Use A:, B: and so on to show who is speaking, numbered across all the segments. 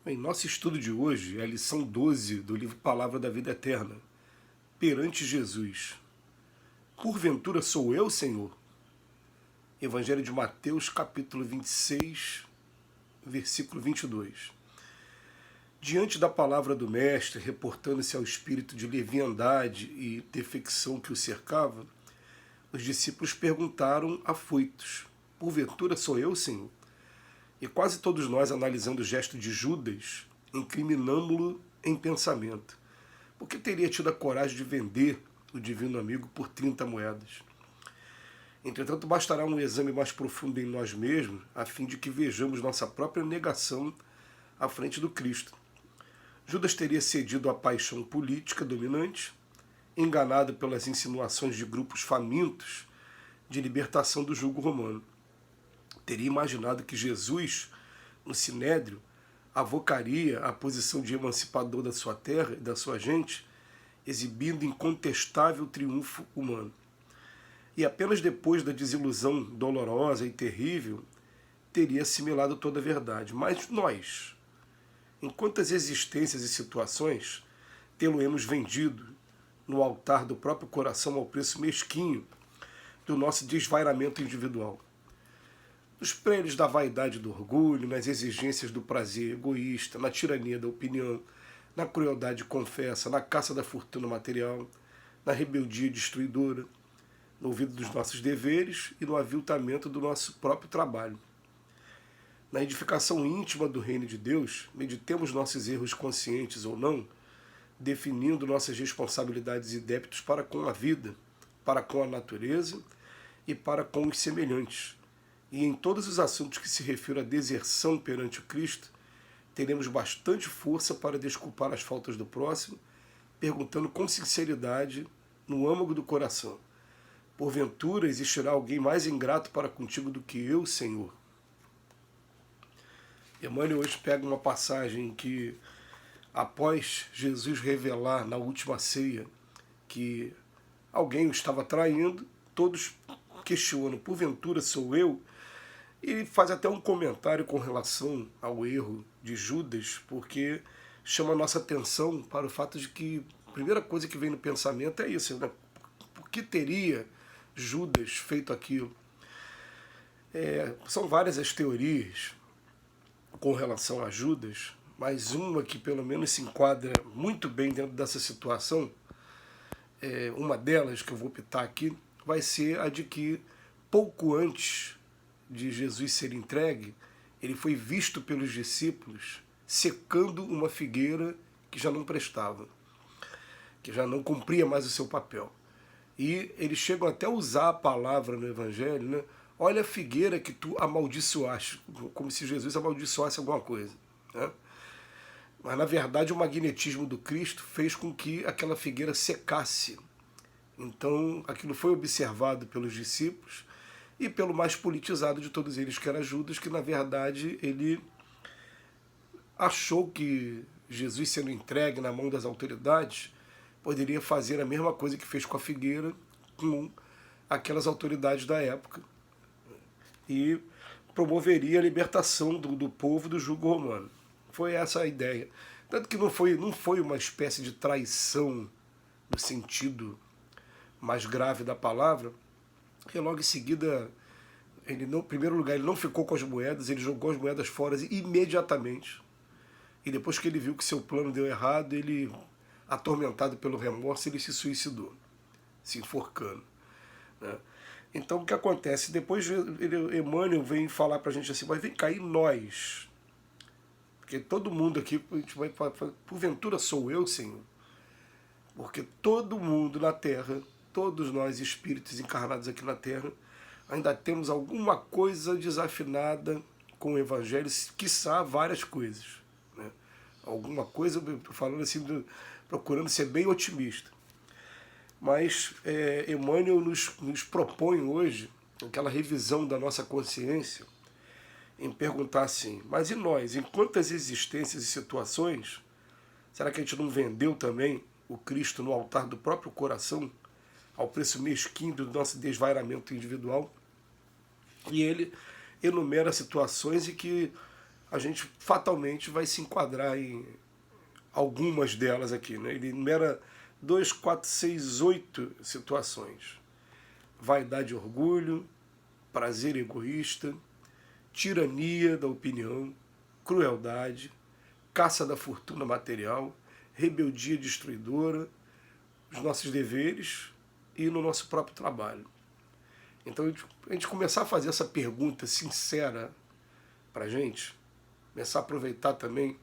A: Bem, nosso estudo de hoje é a lição 12 do livro Palavra da Vida Eterna. Perante Jesus. Porventura sou eu, Senhor? Evangelho de Mateus, capítulo 26, versículo 22. Diante da palavra do Mestre, reportando-se ao espírito de leviandade e defecção que o cercava, os discípulos perguntaram afoitos: Porventura sou eu, Senhor? E quase todos nós, analisando o gesto de Judas, incriminamo-lo em pensamento. Por que teria tido a coragem de vender o divino amigo por 30 moedas? Entretanto, bastará um exame mais profundo em nós mesmos, a fim de que vejamos nossa própria negação à frente do Cristo. Judas teria cedido à paixão política dominante, enganado pelas insinuações de grupos famintos de libertação do jugo romano. Teria imaginado que Jesus, no Sinédrio, avocaria a posição de emancipador da sua terra e da sua gente, exibindo incontestável triunfo humano. E apenas depois da desilusão dolorosa e terrível, teria assimilado toda a verdade. Mas nós, em quantas existências e situações tê-lo-emos vendido no altar do próprio coração ao preço mesquinho do nosso desvairamento individual? Nos prêmios da vaidade e do orgulho, nas exigências do prazer egoísta, na tirania da opinião, na crueldade confessa, na caça da fortuna material, na rebeldia destruidora, no ouvido dos nossos deveres e no aviltamento do nosso próprio trabalho. Na edificação íntima do reino de Deus, meditemos nossos erros conscientes ou não, definindo nossas responsabilidades e débitos para com a vida, para com a natureza e para com os semelhantes. E em todos os assuntos que se refiram à deserção perante o Cristo, teremos bastante força para desculpar as faltas do próximo, perguntando com sinceridade, no âmago do coração: porventura existirá alguém mais ingrato para contigo do que eu, Senhor? Emmanuel hoje pega uma passagem que, após Jesus revelar na última ceia que alguém o estava traindo, todos questionam: porventura sou eu? E faz até um comentário com relação ao erro de Judas, porque chama a nossa atenção para o fato de que a primeira coisa que vem no pensamento é isso, né? Por que teria Judas feito aquilo? São várias as teorias com relação a Judas, mas uma que pelo menos se enquadra muito bem dentro dessa situação, uma delas que eu vou optar aqui, vai ser a de que pouco antes de Jesus ser entregue, ele foi visto pelos discípulos secando uma figueira que já não prestava, que já não cumpria mais o seu papel. E eles chegam até a usar a palavra no Evangelho, né? Olha a figueira que tu amaldiçoaste, como se Jesus amaldiçoasse alguma coisa, né? Mas na verdade o magnetismo do Cristo fez com que aquela figueira secasse. Então aquilo foi observado pelos discípulos e pelo mais politizado de todos eles, que era Judas, que na verdade ele achou que Jesus, sendo entregue na mão das autoridades, poderia fazer a mesma coisa que fez com a figueira, com aquelas autoridades da época, e promoveria a libertação do povo do jugo romano. Foi essa a ideia. Tanto que não foi uma espécie de traição no sentido mais grave da palavra, porque logo em seguida, em primeiro lugar, ele não ficou com as moedas, ele jogou as moedas fora imediatamente. E depois que ele viu que seu plano deu errado, ele, atormentado pelo remorso, ele se suicidou, se enforcando, né? Então o que acontece? Depois Emmanuel vem falar para a gente assim: mas vem cair nós, porque todo mundo aqui, a gente vai falar: porventura sou eu, Senhor? Porque todo mundo na Terra, todos nós espíritos encarnados aqui na Terra, ainda temos alguma coisa desafinada com o Evangelho, quiçá várias coisas, né? Alguma coisa, estou falando assim, procurando ser bem otimista. Mas Emmanuel nos propõe hoje aquela revisão da nossa consciência em perguntar assim: mas e nós? Em quantas existências e situações será que a gente não vendeu também o Cristo no altar do próprio coração, ao preço mesquinho do nosso desvairamento individual? E ele enumera situações em que a gente fatalmente vai se enquadrar em algumas delas aqui, né? Ele enumera 2, 4, 6, 8 situações. Vaidade e orgulho, prazer egoísta, tirania da opinião, crueldade, caça da fortuna material, rebeldia destruidora, os nossos deveres e no nosso próprio trabalho. Então, a gente começar a fazer essa pergunta sincera para a gente, começar a aproveitar também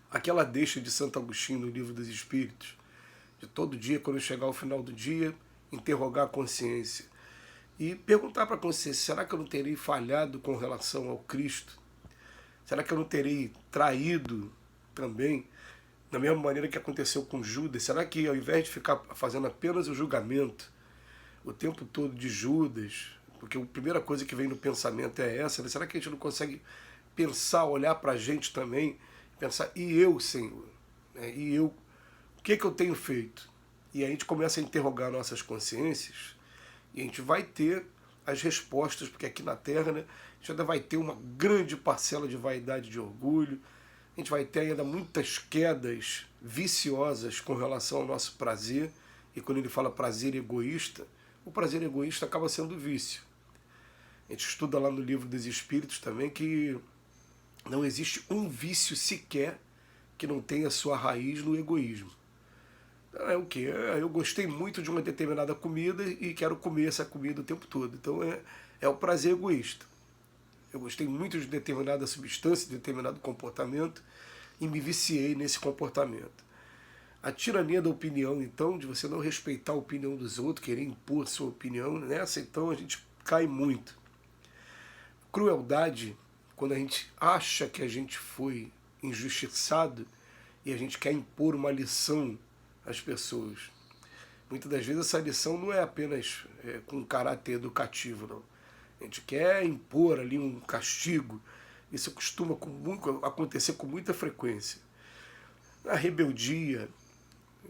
A: aquela deixa de Santo Agostinho no Livro dos Espíritos, de todo dia, quando chegar ao final do dia, interrogar a consciência e perguntar para a consciência: será que eu não terei falhado com relação ao Cristo? Será que eu não terei traído também, da mesma maneira que aconteceu com Judas? Será que, ao invés de ficar fazendo apenas o julgamento o tempo todo de Judas, porque a primeira coisa que vem no pensamento é essa, né? Será que a gente não consegue pensar, olhar para a gente também, pensar: e eu, Senhor? E eu? O que eu tenho feito? E aí a gente começa a interrogar nossas consciências e a gente vai ter as respostas, porque aqui na Terra, né, a gente ainda vai ter uma grande parcela de vaidade e de orgulho, a gente vai ter ainda muitas quedas viciosas com relação ao nosso prazer, e quando ele fala prazer egoísta, o prazer egoísta acaba sendo vício. A gente estuda lá no Livro dos Espíritos também que não existe um vício sequer que não tenha sua raiz no egoísmo. É o quê? Eu gostei muito de uma determinada comida e quero comer essa comida o tempo todo. Então é o prazer egoísta. Eu gostei muito de determinada substância, de determinado comportamento e me viciei nesse comportamento. A tirania da opinião, então, de você não respeitar a opinião dos outros, querer impor sua opinião, nessa então a gente cai muito. Crueldade, quando a gente acha que a gente foi injustiçado e a gente quer impor uma lição às pessoas. Muitas das vezes essa lição não é apenas com caráter educativo, não. A gente quer impor ali um castigo. Isso costuma acontecer com muita frequência. A rebeldia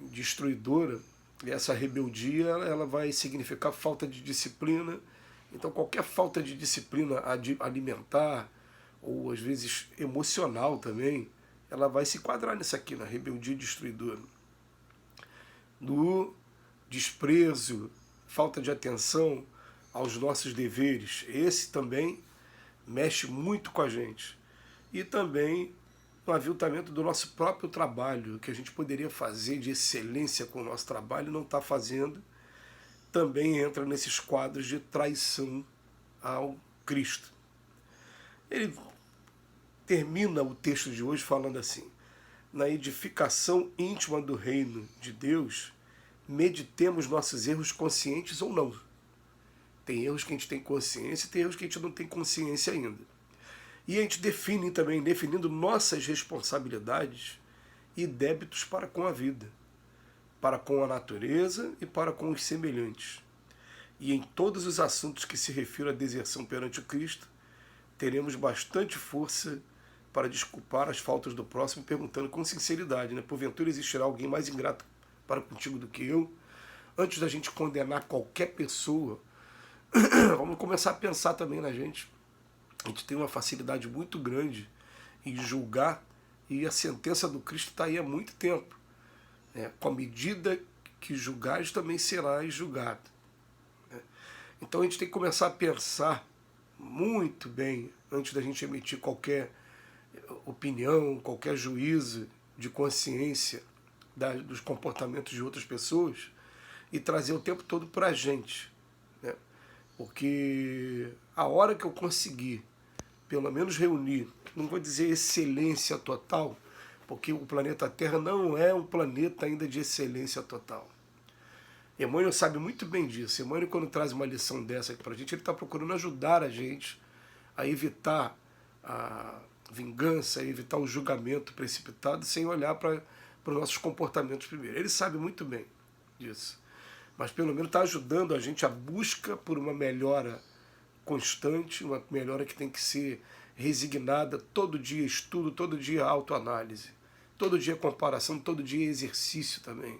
A: destruidora, e essa rebeldia ela vai significar falta de disciplina. Então qualquer falta de disciplina alimentar, ou às vezes emocional também, ela vai se enquadrar nisso aqui, na rebeldia destruidora. No desprezo, falta de atenção aos nossos deveres, esse também mexe muito com a gente. E também no aviltamento do nosso próprio trabalho, que a gente poderia fazer de excelência com o nosso trabalho e não está fazendo, também entra nesses quadros de traição ao Cristo. Ele termina o texto de hoje falando assim: na edificação íntima do reino de Deus, meditemos nossos erros conscientes ou não. Tem erros que a gente tem consciência e tem erros que a gente não tem consciência ainda. E a gente define também, definindo nossas responsabilidades e débitos para com a vida, para com a natureza e para com os semelhantes. E em todos os assuntos que se refiram à deserção perante o Cristo, teremos bastante força para desculpar as faltas do próximo, perguntando com sinceridade, né? Porventura existirá alguém mais ingrato para contigo do que eu? Antes da gente condenar qualquer pessoa, vamos começar a pensar também na gente. A gente tem uma facilidade muito grande em julgar, e a sentença do Cristo está aí há muito tempo. Com a medida que julgares, também serás julgado. Então a gente tem que começar a pensar muito bem antes da gente emitir qualquer opinião, qualquer juízo de consciência dos comportamentos de outras pessoas, e trazer o tempo todo para a gente. Porque a hora que eu conseguir, pelo menos reunir, não vou dizer excelência total, porque o planeta Terra não é um planeta ainda de excelência total. Emmanuel sabe muito bem disso. Emmanuel, quando traz uma lição dessa aqui para a gente, ele está procurando ajudar a gente a evitar a vingança, a evitar o julgamento precipitado, sem olhar para os nossos comportamentos primeiro. Ele sabe muito bem disso. Mas pelo menos está ajudando a gente a busca por uma melhora constante, uma melhora que tem que ser resignada, todo dia estudo, todo dia autoanálise, todo dia comparação, todo dia exercício também,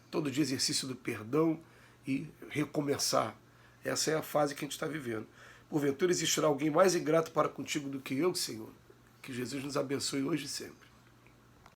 A: todo dia exercício do perdão e recomeçar. Essa é a fase que a gente está vivendo. Porventura existirá alguém mais ingrato para contigo do que eu, Senhor? Que Jesus nos abençoe hoje e sempre.